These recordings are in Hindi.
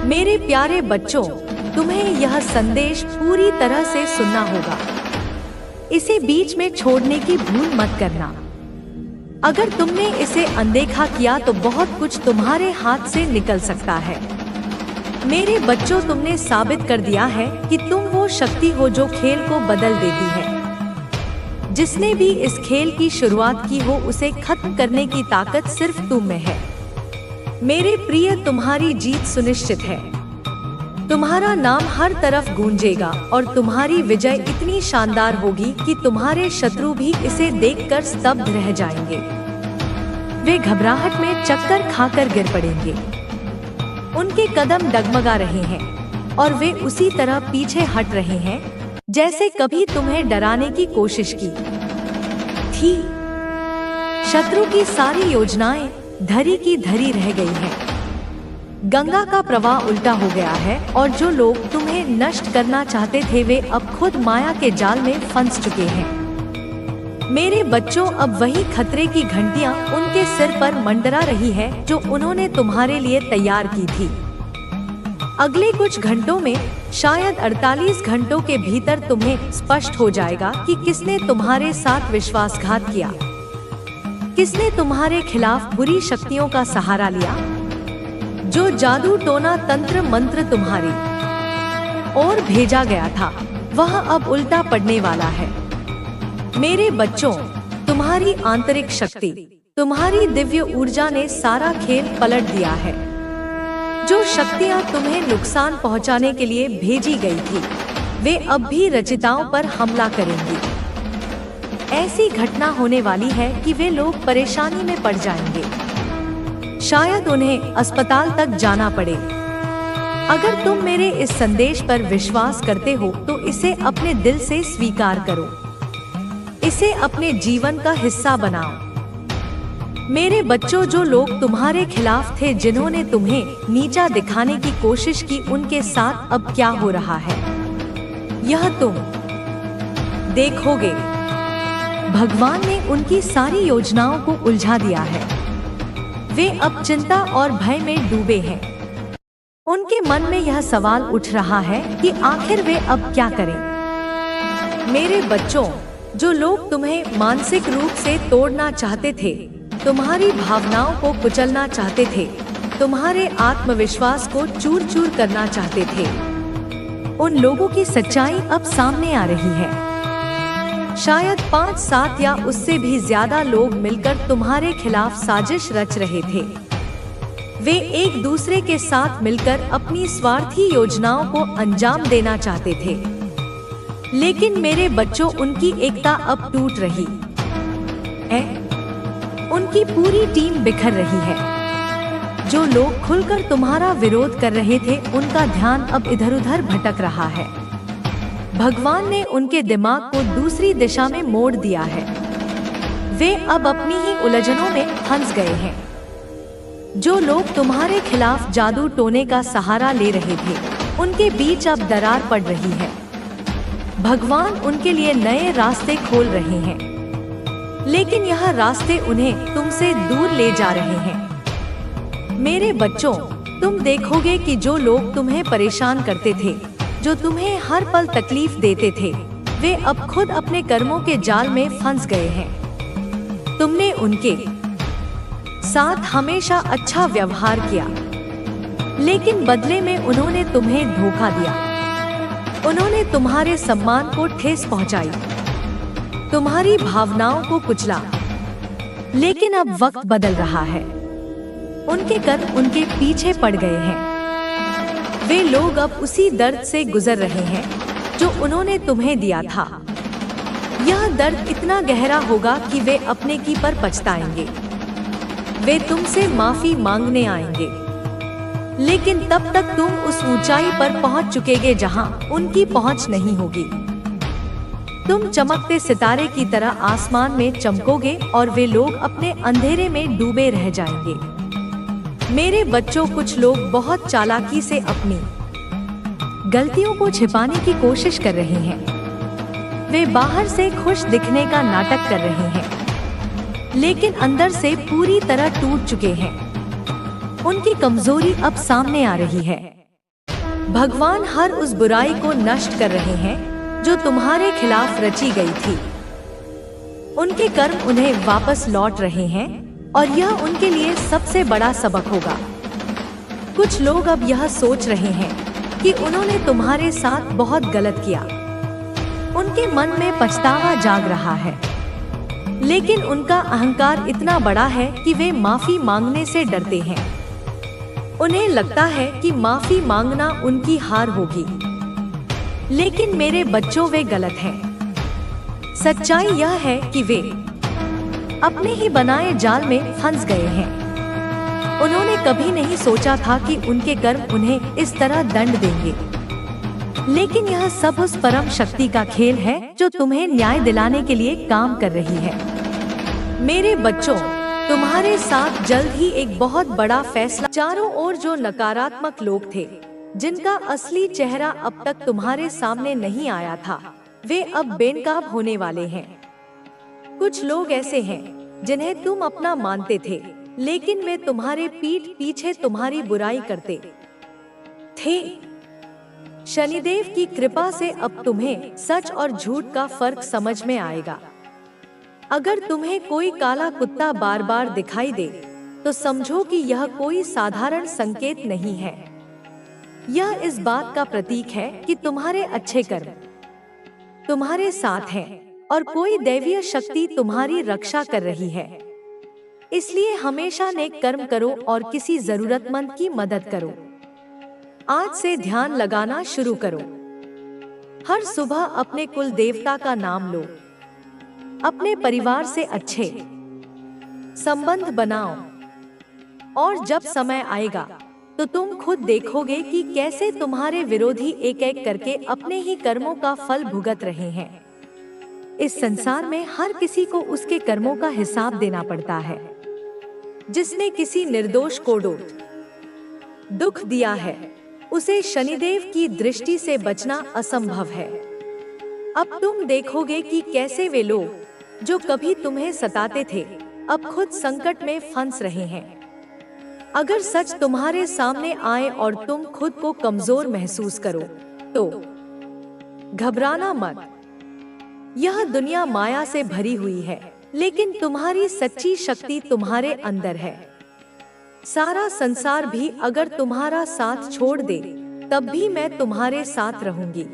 मेरे प्यारे बच्चों, तुम्हें यह संदेश पूरी तरह से सुनना होगा। इसे बीच में छोड़ने की भूल मत करना। अगर तुमने इसे अनदेखा किया तो बहुत कुछ तुम्हारे हाथ से निकल सकता है। मेरे बच्चों, तुमने साबित कर दिया है कि तुम वो शक्ति हो जो खेल को बदल देती है। जिसने भी इस खेल की शुरुआत की हो, उसे खत्म करने की ताकत सिर्फ तुम में है। मेरे प्रिय, तुम्हारी जीत सुनिश्चित है। तुम्हारा नाम हर तरफ गूंजेगा और तुम्हारी विजय इतनी शानदार होगी कि तुम्हारे शत्रु भी इसे देखकर स्तब्ध रह जाएंगे। वे घबराहट में चक्कर खाकर गिर पड़ेंगे। उनके कदम डगमगा रहे हैं और वे उसी तरह पीछे हट रहे हैं जैसे कभी तुम्हें डराने की कोशिश की थी। शत्रु की सारी योजनाएं धरी की धरी रह गई हैं। गंगा का प्रवाह उल्टा हो गया है और जो लोग तुम्हें नष्ट करना चाहते थे, वे अब खुद माया के जाल में फंस चुके हैं। मेरे बच्चों, अब वही खतरे की घंटियां उनके सिर पर मंडरा रही है जो उन्होंने तुम्हारे लिए तैयार की थी। अगले कुछ घंटों में, शायद 48 घंटों के भीतर तुम्हें स्पष्ट हो जाएगा कि किसने तुम्हारे साथ विश्वासघात किया, किसने तुम्हारे खिलाफ बुरी शक्तियों का सहारा लिया। जो जादू टोना तंत्र मंत्र तुम्हारी ओर भेजा गया था, वह अब उल्टा पड़ने वाला है। मेरे बच्चों, तुम्हारी आंतरिक शक्ति, तुम्हारी दिव्य ऊर्जा ने सारा खेल पलट दिया है। जो शक्तियां तुम्हें नुकसान पहुंचाने के लिए भेजी गई थी, वे अब भी रचिताओं पर हमला करेंगी। ऐसी घटना होने वाली है कि वे लोग परेशानी में पड़ जाएंगे। शायद उन्हें अस्पताल तक जाना पड़े। अगर तुम मेरे इस संदेश पर विश्वास करते हो तो इसे अपने दिल से स्वीकार करो। इसे अपने जीवन का हिस्सा बनाओ। मेरे बच्चों, जो लोग तुम्हारे खिलाफ थे, जिन्होंने तुम्हें नीचा दिखाने की कोशिश की, उनके साथ अब क्या हो रहा है, यह तुम देखोगे। भगवान ने उनकी सारी योजनाओं को उलझा दिया है। वे अब चिंता और भय में डूबे हैं। उनके मन में यह सवाल उठ रहा है कि आखिर वे अब क्या करें। मेरे बच्चों, जो लोग तुम्हें मानसिक रूप से तोड़ना चाहते थे, तुम्हारी भावनाओं को कुचलना चाहते थे, तुम्हारे आत्मविश्वास को चूर चूर करना चाहते थे, उन लोगों की सच्चाई अब सामने आ रही है। शायद 5-7 या उससे भी ज्यादा लोग मिलकर तुम्हारे खिलाफ साजिश रच रहे थे। वे एक दूसरे के साथ मिलकर अपनी स्वार्थी योजनाओं को अंजाम देना चाहते थे। लेकिन मेरे बच्चों, उनकी एकता अब टूट रही है। उनकी पूरी टीम बिखर रही है। जो लोग खुलकर तुम्हारा विरोध कर रहे थे, उनका ध्यान अब इधर उधर भटक रहा है। भगवान ने उनके दिमाग को दूसरी दिशा में मोड़ दिया है। वे अब अपनी ही उलझनों में फंस गए हैं। जो लोग तुम्हारे खिलाफ जादू टोने का सहारा ले रहे थे, उनके बीच अब दरार पड़ रही है। भगवान उनके लिए नए रास्ते खोल रहे हैं, लेकिन यह रास्ते उन्हें तुमसे दूर ले जा रहे हैं। मेरे बच्चों, तुम देखोगे कि जो लोग तुम्हें परेशान करते थे, जो तुम्हें हर पल तकलीफ देते थे, वे अब खुद अपने कर्मों के जाल में फंस गए हैं। तुमने उनके साथ हमेशा अच्छा व्यवहार किया, लेकिन बदले में उन्होंने तुम्हें धोखा दिया। उन्होंने तुम्हारे सम्मान को ठेस पहुंचाई, तुम्हारी भावनाओं को कुचला। लेकिन अब वक्त बदल रहा है। उनके कर्म उनके पीछे पड़ गए हैं। वे लोग अब उसी दर्द से गुजर रहे हैं जो उन्होंने तुम्हें दिया था। यह दर्द इतना गहरा होगा कि वे अपने की पर पछताएंगे। वे तुमसे माफी मांगने आएंगे, लेकिन तब तक तुम उस ऊंचाई पर पहुंच चुकेगे जहां उनकी पहुंच नहीं होगी। तुम चमकते सितारे की तरह आसमान में चमकोगे और वे लोग अपने अंधेरे में डूबे रह जाएंगे। मेरे बच्चों, कुछ लोग बहुत चालाकी से अपनी गलतियों को छिपाने की कोशिश कर रहे हैं। वे बाहर से खुश दिखने का नाटक कर रहे हैं, लेकिन अंदर से पूरी तरह टूट चुके हैं। उनकी कमजोरी अब सामने आ रही है। भगवान हर उस बुराई को नष्ट कर रहे हैं जो तुम्हारे खिलाफ रची गई थी। उनके कर्म उन्हें वापस लौट रहे हैं और यह उनके लिए सबसे बड़ा सबक होगा। कुछ लोग अब यह सोच रहे हैं कि उन्होंने तुम्हारे साथ बहुत गलत किया। उनके मन में पछतावा जाग रहा है, लेकिन उनका अहंकार इतना बड़ा है कि वे माफी मांगने से डरते हैं। उन्हें लगता है कि माफी मांगना उनकी हार होगी, लेकिन मेरे बच्चों, वे गलत हैं। सच्चाई यह है कि वे अपने ही बनाए जाल में फंस गए हैं। उन्होंने कभी नहीं सोचा था कि उनके कर्म उन्हें इस तरह दंड देंगे, लेकिन यह सब उस परम शक्ति का खेल है जो तुम्हें न्याय दिलाने के लिए काम कर रही है। मेरे बच्चों, तुम्हारे साथ जल्द ही एक बहुत बड़ा फैसला। चारों ओर जो नकारात्मक लोग थे, जिनका असली चेहरा अब तक तुम्हारे सामने नहीं आया था, वे अब बेनकाब होने वाले हैं। कुछ लोग ऐसे हैं जिन्हें तुम अपना मानते थे, लेकिन वे तुम्हारे पीठ पीछे तुम्हारी बुराई करते थे। शनिदेव की कृपा से अब तुम्हें सच और झूठ का फर्क समझ में आएगा। अगर तुम्हें कोई काला कुत्ता बार बार दिखाई दे, तो समझो कि यह कोई साधारण संकेत नहीं है। यह इस बात का प्रतीक है कि तुम्हारे अच्छे कर्म तुम्हारे साथ हैं और कोई दैवीय शक्ति तुम्हारी रक्षा कर रही है। इसलिए हमेशा नेक कर्म करो और किसी जरूरतमंद की मदद करो। आज से ध्यान लगाना शुरू करो। हर सुबह अपने कुल देवता का नाम लो। अपने परिवार से अच्छे संबंध बनाओ, और जब समय आएगा तो तुम खुद देखोगे कि कैसे तुम्हारे विरोधी एक एक करके अपने ही कर्मों का फल भुगत रहे हैं। इस संसार में हर किसी को उसके कर्मों का हिसाब देना पड़ता है। जिसने किसी निर्दोष को दुख दिया है, उसे शनिदेव की दृष्टि से बचना असंभव है। अब तुम देखोगे कि कैसे वे लोग जो कभी तुम्हें सताते थे, अब खुद संकट में फंस रहे हैं। अगर सच तुम्हारे सामने आए और तुम खुद को कमजोर महसूस करो, तो घबराना मत। यह दुनिया माया से भरी हुई है, लेकिन तुम्हारी सच्ची शक्ति तुम्हारे अंदर है। सारा संसार भी अगर तुम्हारा साथ छोड़ दे, तब भी मैं तुम्हारे साथ रहूंगी।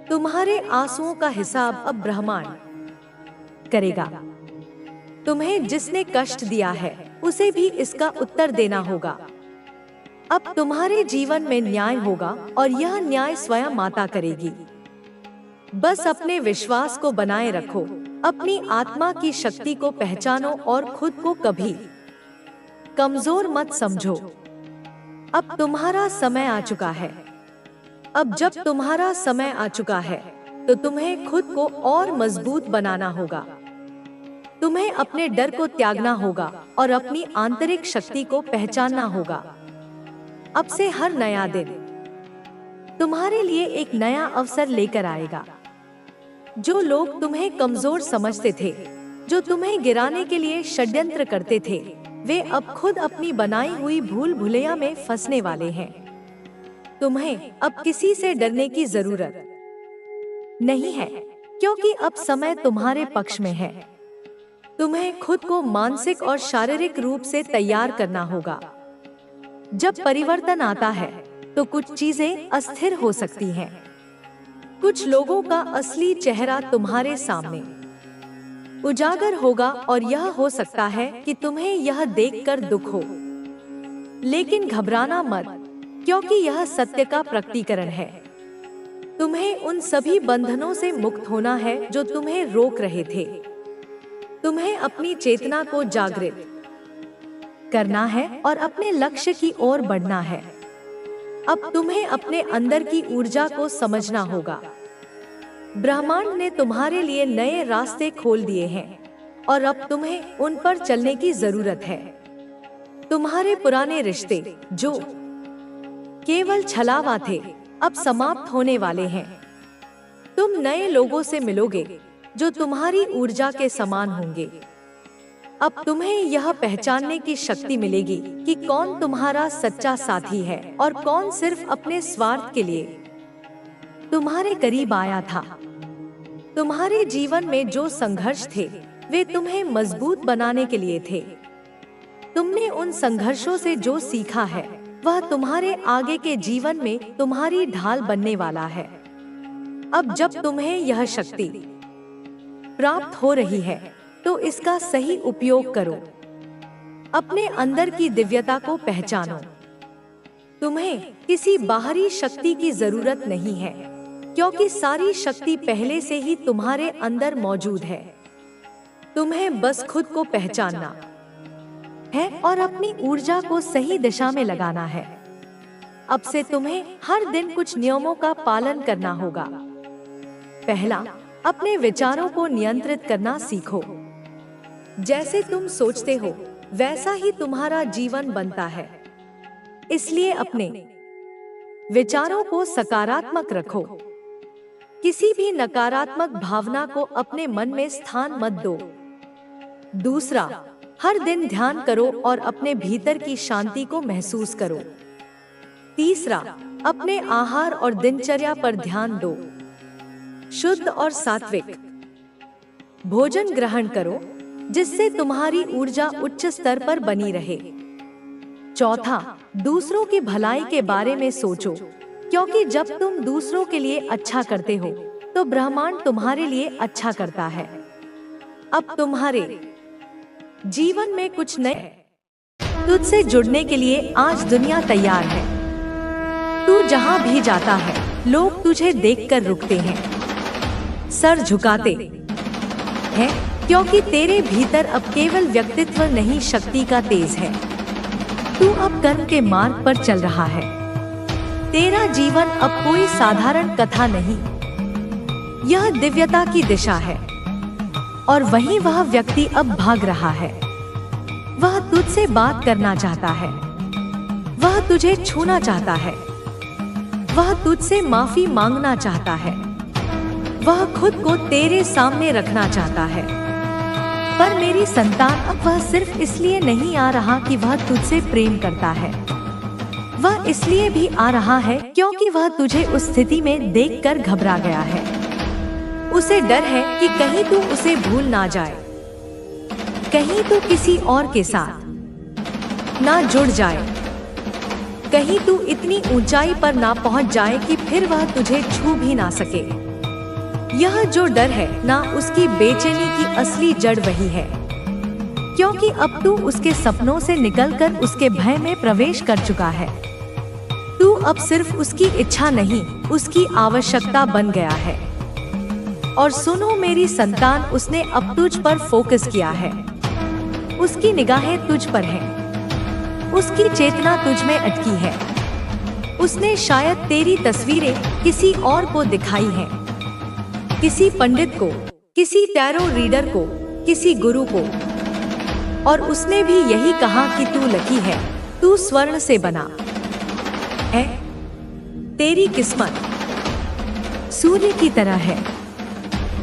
तुम्हारे आंसुओं का हिसाब अब ब्रह्मांड करेगा। तुम्हें जिसने कष्ट दिया है, उसे भी इसका उत्तर देना होगा। अब तुम्हारे जीवन में न्याय होगा और यह न्याय स्वयं माता करेगी। बस अपने विश्वास को बनाए रखो, अपनी आत्मा की शक्ति को पहचानो और खुद को कभी कमजोर मत समझो। अब तुम्हारा समय आ चुका है। अब जब तुम्हारा समय आ चुका है, तो तुम्हें खुद को और मजबूत बनाना होगा। तुम्हें अपने डर को त्यागना होगा और अपनी आंतरिक शक्ति को पहचानना होगा। अब से हर नया दिन तुम्हारे लिए एक नया अवसर लेकर आएगा। जो लोग तुम्हें कमजोर समझते थे, जो तुम्हें गिराने के लिए षड्यंत्र करते थे, वे अब खुद अपनी बनाई हुई भूल भुलैया में फंसने वाले हैं। तुम्हें अब किसी से डरने की जरूरत नहीं है, क्योंकि अब समय तुम्हारे पक्ष में है। तुम्हें खुद को मानसिक और शारीरिक रूप से तैयार करना होगा। जब परिवर्तन आता है, तो कुछ चीजें अस्थिर हो सकती हैं। कुछ लोगों का असली चेहरा तुम्हारे सामने उजागर होगा और यह हो सकता है कि तुम्हें यह देखकर दुख हो, लेकिन घबराना मत, क्योंकि यह सत्य का प्रकटीकरण है। तुम्हें उन सभी बंधनों से मुक्त होना है जो तुम्हें रोक रहे थे। तुम्हें अपनी चेतना को जागृत करना है और अपने लक्ष्य की ओर बढ़ना है। अब तुम्हें अपने अंदर की ऊर्जा को समझना होगा। ब्रह्मांड ने तुम्हारे लिए नए रास्ते खोल दिए हैं और अब तुम्हें उन पर चलने की जरूरत है। तुम्हारे पुराने रिश्ते जो केवल छलावा थे, अब समाप्त होने वाले हैं। तुम नए लोगों से मिलोगे जो तुम्हारी ऊर्जा के समान होंगे। अब तुम्हें यह पहचानने की शक्ति मिलेगी कि कौन तुम्हारा सच्चा साथी है और कौन सिर्फ अपने स्वार्थ के लिए तुम्हारे करीब आया था। तुम्हारे जीवन में जो संघर्ष थे वे तुम्हें मजबूत बनाने के लिए थे। तुमने उन संघर्षों से जो सीखा है वह तुम्हारे आगे के जीवन में तुम्हारी ढाल बनने वाला है। अब जब तुम्हें यह शक्ति प्राप्त हो रही है तो इसका सही उपयोग करो। अपने अंदर की दिव्यता को पहचानो। तुम्हें किसी बाहरी शक्ति की जरूरत नहीं है, क्योंकि सारी शक्ति पहले से ही तुम्हारे अंदर मौजूद है। तुम्हें बस खुद को पहचानना है और अपनी ऊर्जा को सही दिशा में लगाना है। अब से तुम्हें हर दिन कुछ नियमों का पालन करना होगा। पहला, अपने विचारों को नियंत्रित करना सीखो। जैसे तुम सोचते हो वैसा ही तुम्हारा जीवन बनता है, इसलिए अपने विचारों को सकारात्मक रखो। किसी भी नकारात्मक भावना को अपने मन में स्थान मत दो। दूसरा, हर दिन ध्यान करो और अपने भीतर की शांति को महसूस करो। तीसरा, अपने आहार और दिनचर्या पर ध्यान दो। शुद्ध और सात्विक भोजन ग्रहण करो जिससे तुम्हारी ऊर्जा उच्च स्तर पर बनी रहे। चौथा, दूसरों की भलाई के बारे में सोचो, क्योंकि जब तुम दूसरों के लिए अच्छा करते हो तो ब्रह्मांड तुम्हारे लिए अच्छा करता है। अब तुम्हारे जीवन में कुछ नए तुझसे जुड़ने के लिए आज दुनिया तैयार है। तू जहां भी जाता है लोग तुझे देखकर रुकते हैं, सर झुकाते हैं, क्योंकि तेरे भीतर अब केवल व्यक्तित्व नहीं शक्ति का तेज है। तू अब कर्म के मार्ग पर चल रहा है। तेरा जीवन अब कोई साधारण कथा नहीं, यह दिव्यता की दिशा है। और वहीं वह व्यक्ति अब भाग रहा है। वह तुझसे बात करना चाहता है, वह तुझे छूना चाहता है, वह तुझसे माफी मांगना चाहता है, वह खुद को तेरे सामने रखना चाहता है। पर मेरी संतान, अब वह सिर्फ इसलिए नहीं आ रहा कि वह तुझसे प्रेम करता है, वह इसलिए भी आ रहा है क्योंकि वह तुझे उस स्थिति में देखकर घबरा गया है। उसे डर है कि कहीं तू उसे भूल ना जाए, कहीं तू किसी और के साथ ना जुड़ जाए, कहीं तू इतनी ऊंचाई पर ना पहुंच जाए कि फिर वह तुझे छू भी ना सके। यह जो डर है ना, उसकी बेचैनी की असली जड़ वही है, क्योंकि अब तू उसके सपनों से निकलकर उसके भय में प्रवेश कर चुका है। तू अब सिर्फ उसकी इच्छा नहीं, उसकी आवश्यकता बन गया है। और सुनो मेरी संतान, उसने अब तुझ पर फोकस किया है। उसकी निगाहें तुझ पर हैं, उसकी चेतना तुझ में अटकी है। उसने शायद तेरी तस्वीरें किसी और को दिखाई हैं, किसी पंडित को, किसी टैरो रीडर को, किसी गुरु को, और उसने भी यही कहा कि तू लकी है, तू स्वर्ण से बना है, तेरी किस्मत सूर्य की तरह है।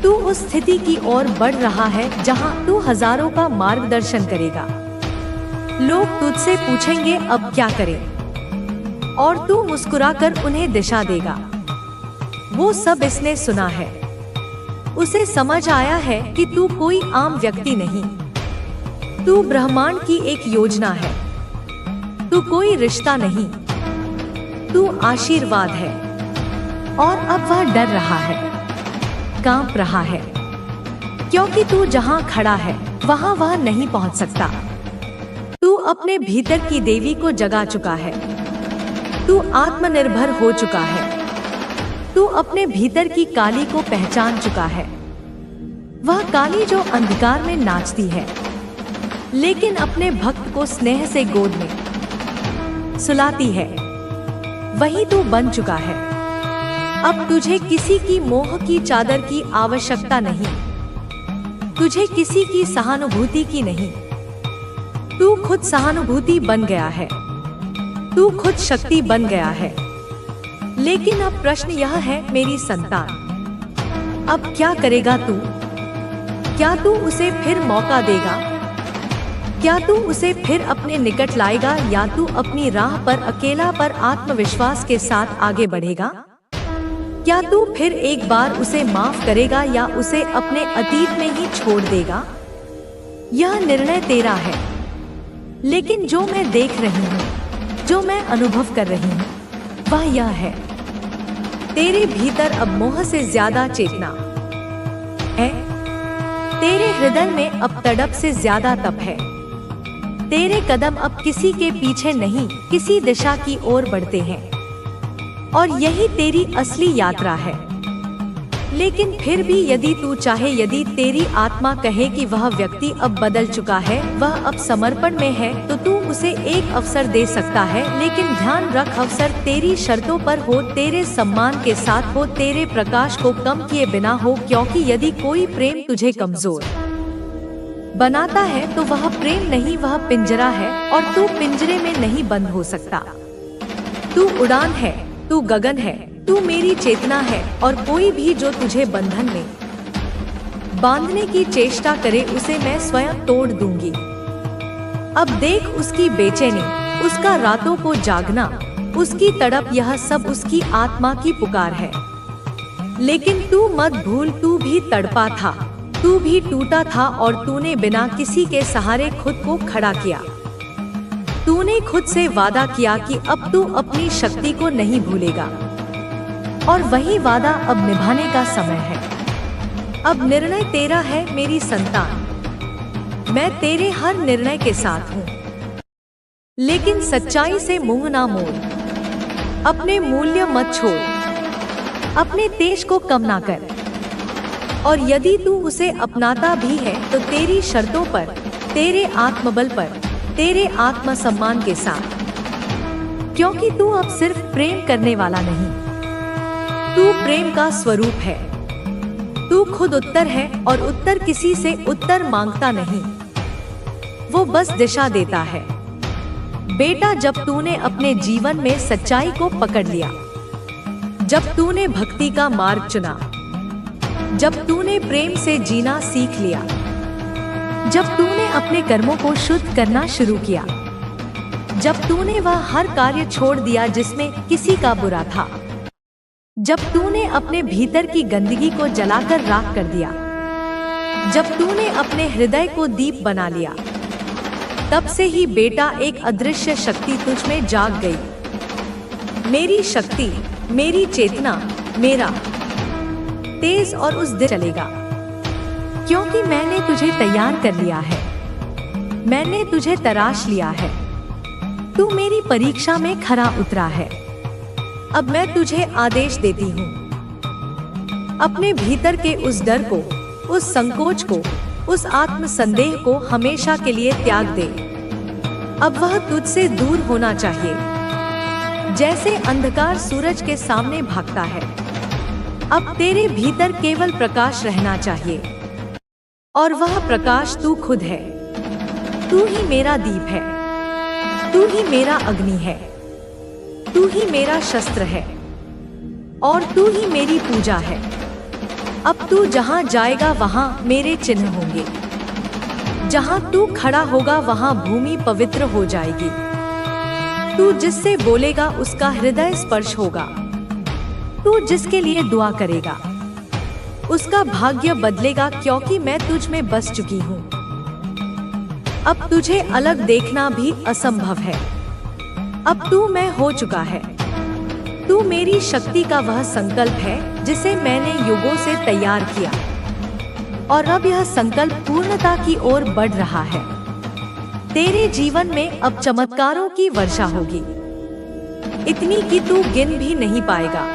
तू उस स्थिति की ओर बढ़ रहा है जहां तू हजारों का मार्गदर्शन करेगा। लोग तुझसे पूछेंगे अब क्या करें, और तू मुस्कुराकर उन्हें दिशा देगा। वो सब इसने सुना है। उसे समझ आया है कि तू कोई आम व्यक्ति नहीं, तू ब्रह्मांड की एक योजना है। तू कोई रिश्ता नहीं, तू आशीर्वाद है। और अब वह डर रहा है, कांप रहा है, क्योंकि तू जहां खड़ा है वहां वह नहीं पहुंच सकता। तू अपने भीतर की देवी को जगा चुका है, तू आत्मनिर्भर हो चुका है, तू अपने भीतर की काली को पहचान चुका है। वह काली जो अंधकार में नाचती है लेकिन अपने भक्त को स्नेह से गोद में सुलाती है, वही तू बन चुका है। अब तुझे किसी की मोह की चादर की आवश्यकता नहीं, तुझे किसी की सहानुभूति की नहीं। तू खुद सहानुभूति बन गया है, तू खुद शक्ति बन गया है। लेकिन अब प्रश्न यह है मेरी संतान, अब क्या करेगा तू? क्या तू उसे फिर मौका देगा? क्या तू उसे फिर अपने निकट लाएगा या तू अपनी राह पर अकेला पर आत्मविश्वास के साथ आगे बढ़ेगा? क्या तू फिर एक बार उसे माफ करेगा या उसे अपने अतीत में ही छोड़ देगा? यह निर्णय तेरा है। लेकिन जो मैं देख रही हूँ, जो मैं अनुभव कर रही हूँ, वह यह है, तेरे भीतर अब मोह से ज्यादा चेतना है। तेरे हृदय में अब तड़प से ज्यादा तप है। तेरे कदम अब किसी के पीछे नहीं, किसी दिशा की ओर बढ़ते हैं, और यही तेरी असली यात्रा है। लेकिन फिर भी यदि तू चाहे, यदि तेरी आत्मा कहे कि वह व्यक्ति अब बदल चुका है, वह अब समर्पण में है, तो तू उसे एक अवसर दे सकता है। लेकिन ध्यान रख, अवसर तेरी शर्तों पर हो, तेरे सम्मान के साथ हो, तेरे प्रकाश को कम किए बिना हो। क्योंकि यदि कोई प्रेम तुझे कमजोर बनाता है तो वह प्रेम नहीं, वह पिंजरा है, और तू पिंजरे में नहीं बंद हो सकता। तू उड़ान है, तू गगन है, तू मेरी चेतना है, और कोई भी जो तुझे बंधन में बांधने की चेष्टा करे उसे मैं स्वयं तोड़ दूंगी। अब देख उसकी बेचैनी, उसका रातों को जागना, उसकी तड़प, यह सब उसकी आत्मा की पुकार है। लेकिन तू मत भूल, तू भी तड़पा था, तू भी टूटा था, और तूने बिना किसी के सहारे खुद को खड़ा किया। तूने खुद से वादा किया कि अब तू अपनी शक्ति को नहीं भूलेगा, और वही वादा अब निभाने का समय है। अब निर्णय तेरा है मेरी संतान, मैं तेरे हर निर्णय के साथ हूँ। लेकिन सच्चाई से मुंह ना मोड़, अपने मूल्य मत छोड़, अपने तेज को कम ना कर। और यदि तू उसे अपनाता भी है तो तेरी शर्तों पर, तेरे आत्मबल पर, तेरे आत्मसम्मान के साथ। क्योंकि तू अब सिर्फ प्रेम करने वाला नहीं, तू प्रेम का स्वरूप है। तू खुद उत्तर है, और उत्तर किसी से उत्तर मांगता नहीं, वो बस दिशा देता है। बेटा, जब तूने अपने जीवन में सच्चाई को पकड़ लिया, जब तूने भक्ति का मार्ग चुना, जब तूने प्रेम से जीना सीख लिया, जब तूने अपने कर्मों को शुद्ध करना शुरू किया, जब तूने वह हर कार्य छोड़ दिया जिसमें किसी का बुरा था, जब तूने अपने भीतर की गंदगी को जलाकर राख कर दिया, जब तूने अपने हृदय को दीप बना लिया, तब से ही बेटा एक अदृश्य शक्ति तुझ में जाग गई। मेरी शक्ति, मेरी चेतना, मेरा तेज और उस दिन चलेगा। क्योंकि मैंने तुझे तैयार कर लिया है, मैंने तुझे तराश लिया है, तू मेरी परीक्षा में खरा उतरा है। अब मैं तुझे आदेश देती हूँ, अपने भीतर के उस डर को, उस संकोच को, उस आत्मसंदेह को हमेशा के लिए त्याग दे। अब वह तुझसे दूर होना चाहिए, जैसे अंधकार सूरज के सामने भागता है। अब तेरे भीतर केवल प्रकाश रहना चाहिए, और वह प्रकाश तू खुद है। तू ही मेरा दीप है, तू ही मेरा अग्नि है, तू ही मेरा शस्त्र है, और तू ही मेरी पूजा है। अब तू जहाँ जाएगा वहाँ मेरे चिन्ह होंगे, जहाँ तू खड़ा होगा वहाँ भूमि पवित्र हो जाएगी। तू जिससे बोलेगा उसका हृदय स्पर्श होगा, तू जिसके लिए दुआ करेगा उसका भाग्य बदलेगा। क्योंकि मैं तुझ में बस चुकी हूँ, अब तुझे अलग देखना भी असंभव है। अब तू मैं हो चुका है, तू मेरी शक्ति का वह संकल्प है जिसे मैंने युगों से तैयार किया, और अब यह संकल्प पूर्णता की ओर बढ़ रहा है। तेरे जीवन में अब चमत्कारों की वर्षा होगी, इतनी कि तू गिन भी नहीं पाएगा।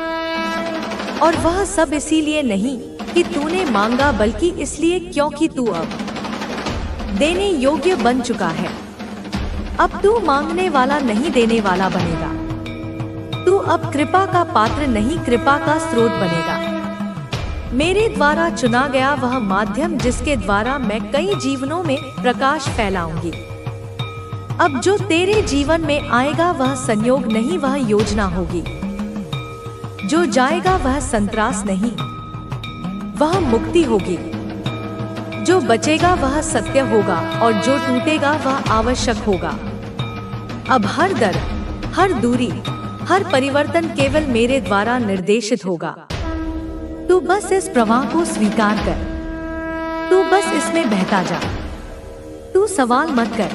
और वह सब इसीलिए नहीं कि तूने मांगा, बल्कि इसलिए क्योंकि तू अब देने योग्य बन चुका है। अब तू मांगने वाला नहीं, देने वाला बनेगा। तू अब कृपा का पात्र नहीं, कृपा का स्रोत बनेगा। मेरे द्वारा चुना गया वह माध्यम जिसके द्वारा मैं कई जीवनों में प्रकाश फैलाऊंगी। अब जो तेरे जीवन में आएगा वह संयोग नहीं, वह योजना होगी। जो जाएगा वह संत्रास नहीं, वह मुक्ति होगी। जो बचेगा वह सत्य होगा और जो टूटेगा वह आवश्यक होगा। अब हर दर, हर दूरी, हर परिवर्तन केवल मेरे द्वारा निर्देशित होगा। तू बस इस प्रवाह को स्वीकार कर, तू बस इसमें बहता जा। तू सवाल मत कर,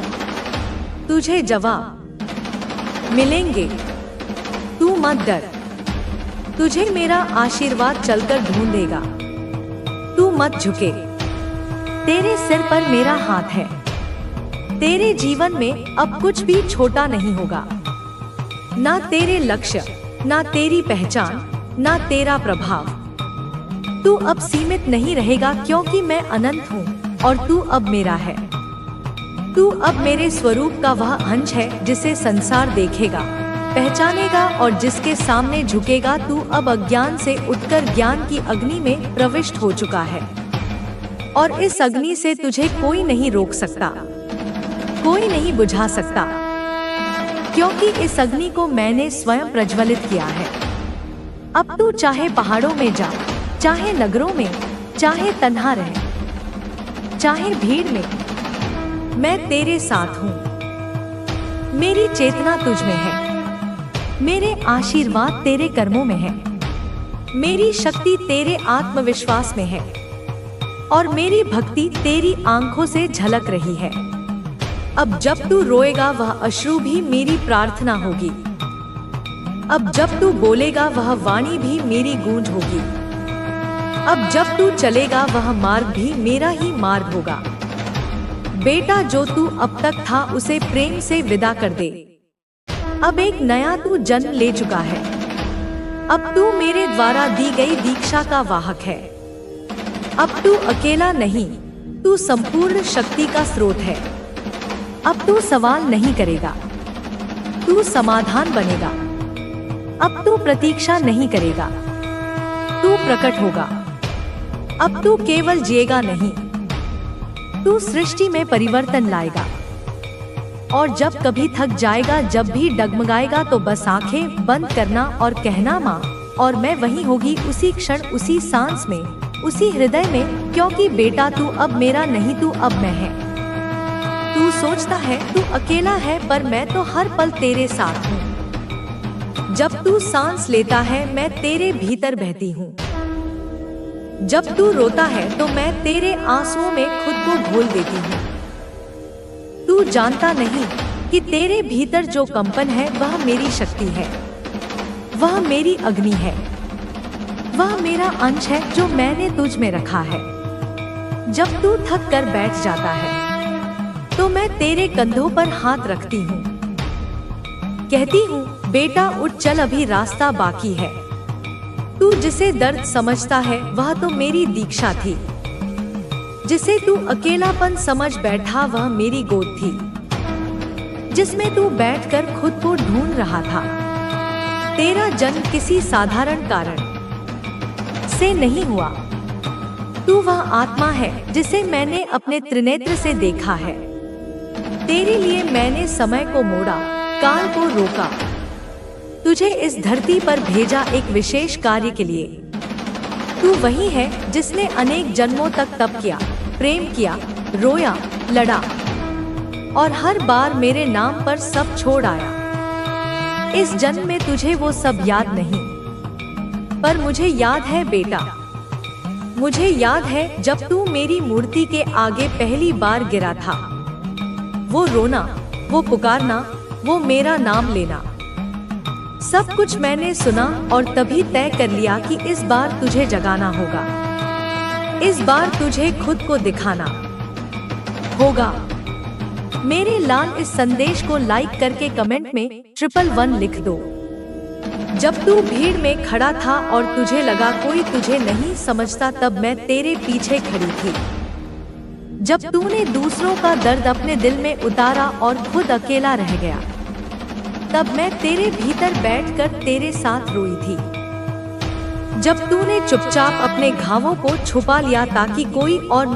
तुझे जवाब मिलेंगे। तू मत डर, तुझे मेरा आशीर्वाद चलकर ढूंढेगा। तू मत झुके, तेरे सिर पर मेरा हाथ है। तेरे जीवन में अब कुछ भी छोटा नहीं होगा। ना तेरे लक्ष्य, ना तेरी पहचान, ना तेरा प्रभाव। तू अब सीमित नहीं रहेगा क्योंकि मैं अनंत हूँ और तू अब मेरा है। तू अब मेरे स्वरूप का वह अंश है जिसे संसार देखेगा, पहचानेगा और जिसके सामने झुकेगा। तू अब अज्ञान से उठकर ज्ञान की अग्नि में प्रविष्ट हो चुका है और इस अग्नि से तुझे कोई नहीं रोक सकता, कोई नहीं बुझा सकता, क्योंकि इस अग्नि को मैंने स्वयं प्रज्वलित किया है। अब तू चाहे पहाड़ों में जा, चाहे नगरों में, चाहे तन्हा रहे, चाहे भीड़ में, मैं तेरे साथ हूँ। मेरी चेतना तुझ में है, मेरे आशीर्वाद तेरे कर्मों में है, मेरी शक्ति तेरे आत्मविश्वास में है और मेरी भक्ति तेरी आंखों से झलक रही है। अब जब तू रोएगा वह अश्रु भी मेरी प्रार्थना होगी। अब जब तू बोलेगा वह वाणी भी मेरी गूंज होगी। अब जब तू चलेगा वह मार्ग भी मेरा ही मार्ग होगा। बेटा, जो तू अब तक था उसे प्रेम से विदा कर दे। अब एक नया तू जन्म ले चुका है। अब तू मेरे द्वारा दी गई दीक्षा का वाहक है। अब तू अकेला नहीं, तू संपूर्ण शक्ति का स्रोत है। अब तू सवाल नहीं करेगा, तू समाधान बनेगा। अब तू प्रतीक्षा नहीं करेगा, तू प्रकट होगा। अब तू केवल जिएगा नहीं, तू सृष्टि में परिवर्तन लाएगा। और जब कभी थक जाएगा, जब भी डगमगाएगा, तो बस आंखें बंद करना और कहना माँ, और मैं वहीं होगी उसी क्षण, उसी सांस में, उसी हृदय में। क्योंकि बेटा तू अब मेरा नहीं, तू अब मैं है। तू सोचता है तू अकेला है, पर मैं तो हर पल तेरे साथ हूँ। जब तू सांस लेता है मैं तेरे भीतर बहती हूँ। जब तू रोता है तो मैं तेरे आंसुओं में खुद को घोल देती हूँ। तू जानता नहीं कि तेरे भीतर जो कंपन है वह मेरी शक्ति है, वह मेरी अग्नि है, वह मेरा अंश है जो मैंने तुझ में रखा है। जब तू थक कर बैठ जाता है तो मैं तेरे कंधों पर हाथ रखती हूँ, कहती हूँ बेटा उठ चल, अभी रास्ता बाकी है। तू जिसे दर्द समझता है वह तो मेरी दीक्षा थी। जिसे तू अकेलापन समझ बैठा वह मेरी गोद थी, जिसमें तू बैठकर खुद को ढूंढ रहा था। तेरा जन्म किसी साधारण कारण से नहीं हुआ। तू वह आत्मा है जिसे मैंने अपने त्रिनेत्र से देखा है। तेरे लिए मैंने समय को मोड़ा, काल को रोका, तुझे इस धरती पर भेजा एक विशेष कार्य के लिए। तू वही है जिसने अनेक जन्मों तक तप किया, प्रेम किया, रोया, लड़ा और हर बार मेरे नाम पर सब छोड़ आया। इस जन्म में तुझे वो सब याद नहीं, पर मुझे याद है बेटा। मुझे याद है जब तू मेरी मूर्ति के आगे पहली बार गिरा था। वो रोना, वो पुकारना, वो मेरा नाम लेना, सब कुछ मैंने सुना और तभी तय कर लिया कि इस बार तुझे जगाना होगा। इस बार तुझे खुद को दिखाना होगा। मेरे लाल, इस संदेश को लाइक करके कमेंट में 111 लिख दो। जब तू भीड़ में खड़ा था और तुझे लगा कोई तुझे नहीं समझता, तब मैं तेरे पीछे खड़ी थी। जब तूने दूसरों का दर्द अपने दिल में उतारा और खुद अकेला रह गया, तब मैं तेरे भीतर बैठकर तेरे साथ रोई थी। जब तूने चुपचाप अपने घावों को छुपा लिया ताकि कोई और